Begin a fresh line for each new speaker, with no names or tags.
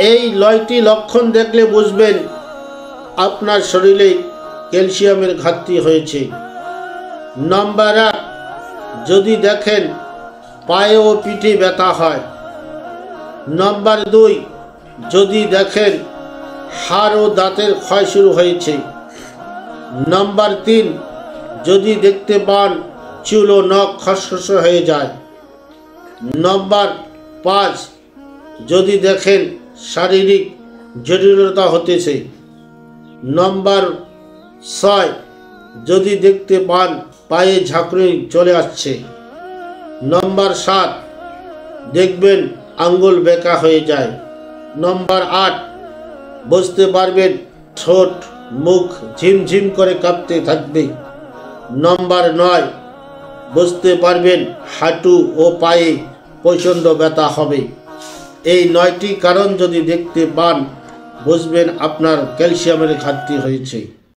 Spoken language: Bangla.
এই 9টি লক্ষণ দেখলে বুঝবেন আপনার শরীরে ক্যালসিয়ামের ঘাটতি হয়েছে। নাম্বার 1, যদি দেখেন পায়ে ও পিঠে ব্যথা হয়। নাম্বার 2, যদি দেখেন হাড় ও দাঁতের ক্ষয় শুরু হয়েছে। নাম্বার 3, যদি দেখতে পান চুল ও নখ খসখসে হয়ে যায়। নাম্বার 5, যদি দেখেন শারীরিক জটিলতা হতেছে। নাম্বার 6, যদি দেখতে পান পায়ে ঝাঁকুনি চলে আসছে। নাম্বার 7, দেখবেন আঙ্গুল বেঁকা হয়ে যায়। নাম্বার 8, বুঝতে পারবেন ঠোঁট মুখ ঝিমঝিম করে কাঁপতে থাকবে। নাম্বার 9, বুঝতে পারবেন হাঁটু ও পায়ে প্রচণ্ড ব্যথা হবে। এই 9টি কারণ যদি দেখতে পান বুঝবেন আপনার ক্যালসিয়ামের ঘাটতি হয়েছে।